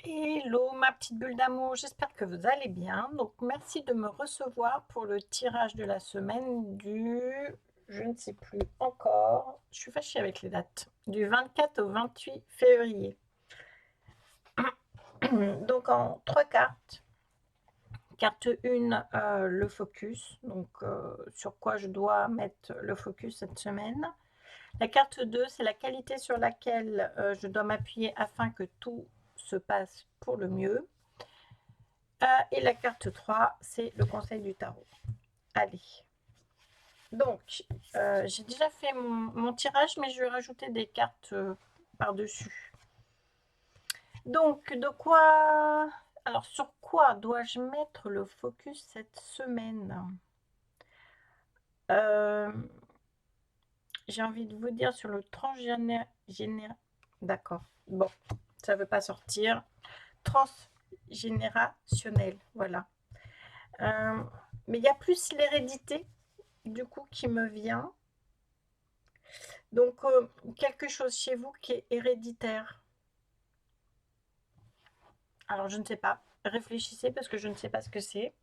Hello ma petite bulle d'amour, j'espère que vous allez bien. Donc merci de me recevoir pour le tirage de la semaine du, je ne sais plus encore, je suis fâchée avec les dates, du 24 au 28 février. Donc en trois cartes. Carte 1, le focus, donc sur quoi je dois mettre le focus cette semaine. La carte 2, c'est la qualité sur laquelle je dois m'appuyer afin que tout se passe pour le mieux. Et la carte 3, c'est le conseil du tarot. Allez. Donc, j'ai déjà fait mon tirage, mais je vais rajouter des cartes par-dessus. Donc, de quoi... Alors, sur quoi dois-je mettre le focus cette semaine? J'ai envie de vous dire sur le transgénérationnel. D'accord. Bon, ça ne veut pas sortir. Transgénérationnel, voilà. Mais il y a plus l'hérédité, du coup, qui me vient. Donc, quelque chose chez vous qui est héréditaire. Alors, je ne sais pas. Réfléchissez parce que je ne sais pas ce que c'est.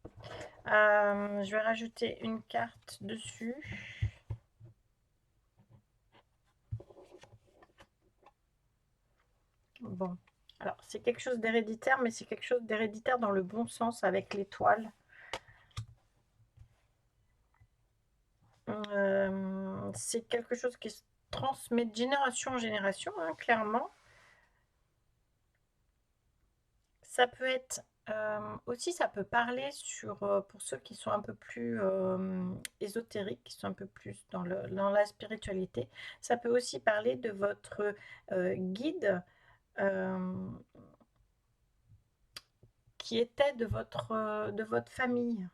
Je vais rajouter une carte dessus. Bon. Alors, c'est quelque chose d'héréditaire, mais c'est quelque chose d'héréditaire dans le bon sens avec l'étoile. C'est quelque chose qui se transmet de génération en génération, hein, clairement. Ça peut être aussi, ça peut parler sur, pour ceux qui sont un peu plus ésotériques, qui sont un peu plus dans la spiritualité, ça peut aussi parler de votre guide qui était de votre famille.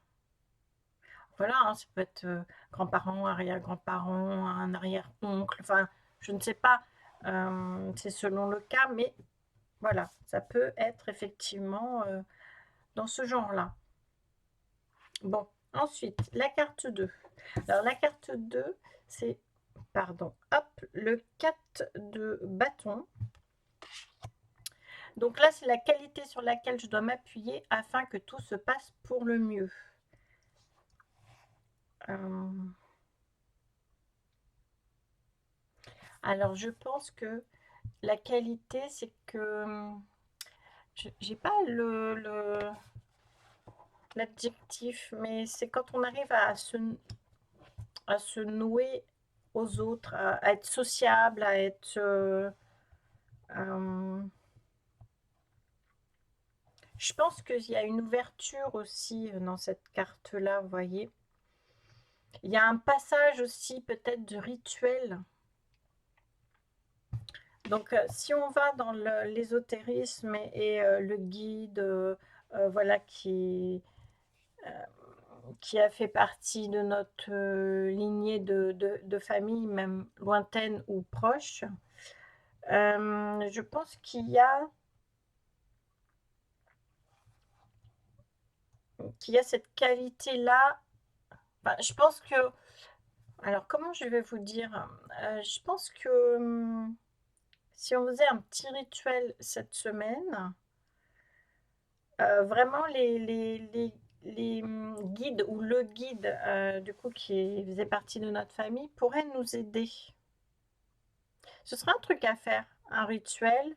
Voilà, hein, ça peut être grands-parents, arrière-grands-parents, un arrière-oncle, enfin, je ne sais pas, c'est selon le cas, mais voilà, ça peut être effectivement dans ce genre-là. Bon, ensuite, la carte 2. Alors, la carte 2, c'est, pardon, hop, le 4 de bâton. Donc là, c'est la qualité sur laquelle je dois m'appuyer afin que tout se passe pour le mieux. Alors, je pense que la qualité, c'est que j'ai pas l'adjectif, mais c'est quand on arrive à se nouer aux autres, à être sociable, à être... je pense qu'il y a une ouverture aussi dans cette carte-là, vous voyez. Il y a un passage aussi peut-être de rituel. Donc, si on va dans l'ésotérisme et le guide, voilà, qui a fait partie de notre lignée de famille, même lointaine ou proche, je pense qu'il y a cette qualité-là. Enfin, je pense que... Alors, comment je vais vous dire? Je pense que si on faisait un petit rituel cette semaine, vraiment les guides ou le guide, du coup, qui faisait partie de notre famille, pourrait nous aider. Ce sera un truc à faire, un rituel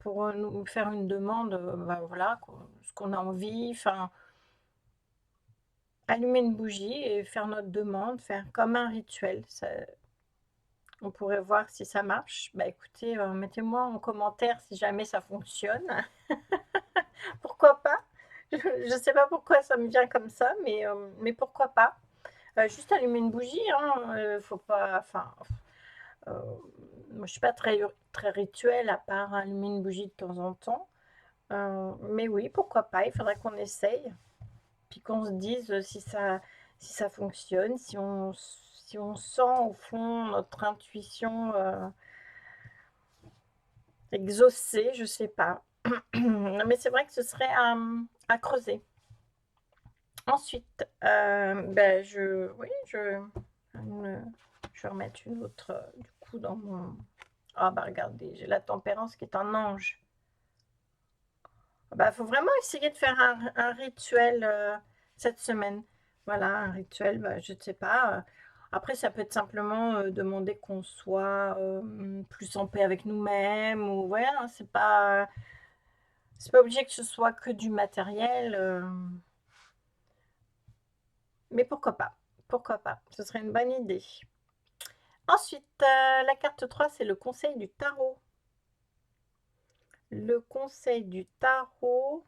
pour nous faire une demande, bah, voilà, ce qu'on a envie, enfin, allumer une bougie et faire notre demande, faire comme un rituel. On pourrait voir si ça marche. Bah écoutez, mettez-moi en commentaire si jamais ça fonctionne. Pourquoi pas? Je ne sais pas pourquoi ça me vient comme ça, mais pourquoi pas? Juste allumer une bougie, hein, faut pas... Enfin, moi je suis pas très rituel à part allumer une bougie de temps en temps. Mais oui, pourquoi pas? Il faudrait qu'on essaye. Puis qu'on se dise si ça fonctionne, si on sent au fond notre intuition exaucée, je sais pas. Mais c'est vrai que ce serait à creuser. Ensuite, ben oui, je vais remettre une autre du coup dans mon... Ah bah regardez, j'ai la tempérance qui est un ange. Bah, faut vraiment essayer de faire un rituel cette semaine. Voilà, un rituel, bah, je ne sais pas. Après, ça peut être simplement demander qu'on soit plus en paix avec nous-mêmes, ou voilà, hein, c'est pas obligé que ce soit que du matériel, mais pourquoi pas? Pourquoi pas? Ce serait une bonne idée. Ensuite, la carte 3, c'est le conseil du tarot. Le conseil du tarot,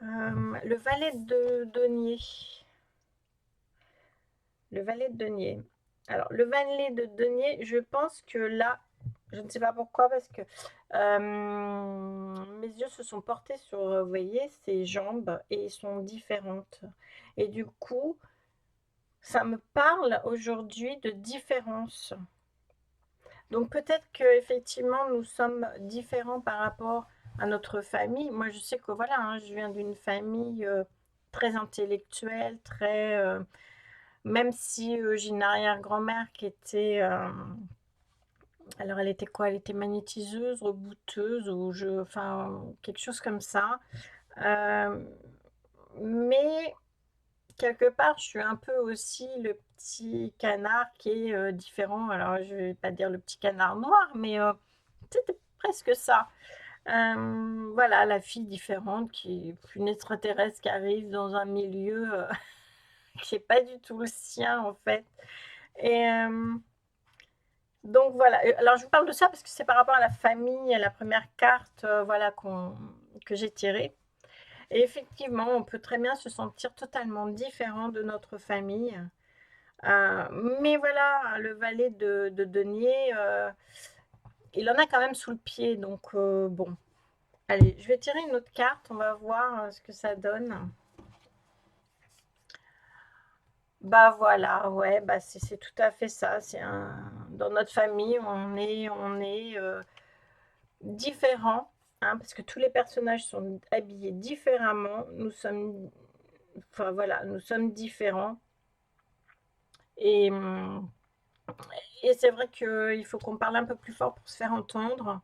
le valet de denier. Le valet de denier. Alors, le valet de denier, je pense que là, je ne sais pas pourquoi, parce que mes yeux se sont portés sur, vous voyez, ses jambes et ils sont différentes. Et du coup, ça me parle aujourd'hui de différence. Donc peut-être qu'effectivement, nous sommes différents par rapport à notre famille. Moi, je sais que voilà, hein, je viens d'une famille très intellectuelle, très... même si j'ai une arrière-grand-mère qui était... alors, elle était quoi? Elle était magnétiseuse, rebouteuse, ou enfin, quelque chose comme ça. Euh, mais quelque part, je suis un peu aussi le petit canard qui est différent. Alors, je vais pas dire le petit canard noir, mais c'était presque ça. Voilà, la fille différente, qui est une extraterrestre qui arrive dans un milieu qui n'est pas du tout le sien, en fait. Et donc voilà. Alors, je vous parle de ça parce que c'est par rapport à la famille, à la première carte, voilà, que j'ai tirée. Et effectivement, on peut très bien se sentir totalement différent de notre famille. Mais voilà, le valet de denier, il en a quand même sous le pied. Donc, bon. Allez, je vais tirer une autre carte. On va voir ce que ça donne. Bah voilà, ouais, bah c'est tout à fait ça. Dans notre famille, on est différents, hein, parce que tous les personnages sont habillés différemment. Enfin voilà, nous sommes différents. Et, hum, et c'est vrai qu'il faut qu'on parle un peu plus fort pour se faire entendre.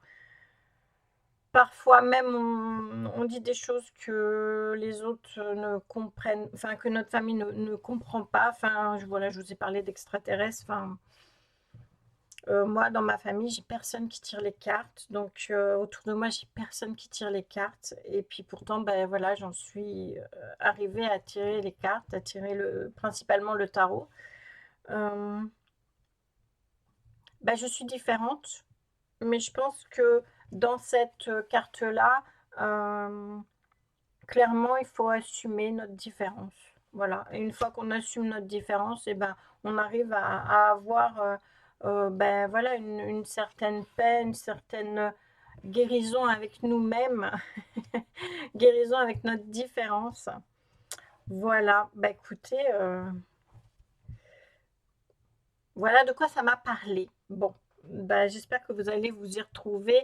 Parfois même, on dit des choses que les autres ne comprennent, enfin que notre famille ne comprend pas. Enfin, voilà, je vous ai parlé d'extraterrestres. Enfin, moi, dans ma famille, j'ai personne qui tire les cartes. Donc, autour de moi, j'ai personne qui tire les cartes. Et puis pourtant, ben voilà, j'en suis arrivée à tirer les cartes, à tirer principalement le tarot. Euh, ben, je suis différente, mais je pense que dans cette carte-là, euh, clairement, il faut assumer notre différence. Voilà. Et une fois qu'on assume notre différence, et ben, on arrive à avoir ben, voilà, une certaine paix, une certaine guérison avec nous-mêmes, guérison avec notre différence. Voilà. Ben, écoutez, voilà de quoi ça m'a parlé. Bon. Ben, j'espère que vous allez vous y retrouver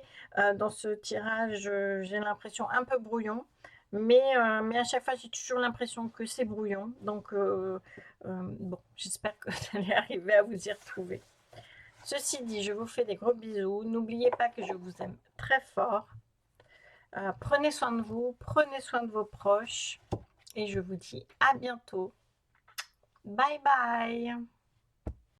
dans ce tirage. J'ai l'impression un peu brouillon. Mais à chaque fois, j'ai toujours l'impression que c'est brouillon. Donc, bon, j'espère que vous allez arriver à vous y retrouver. Ceci dit, je vous fais des gros bisous. N'oubliez pas que je vous aime très fort. Prenez soin de vous, prenez soin de vos proches. Et je vous dis à bientôt. Bye bye.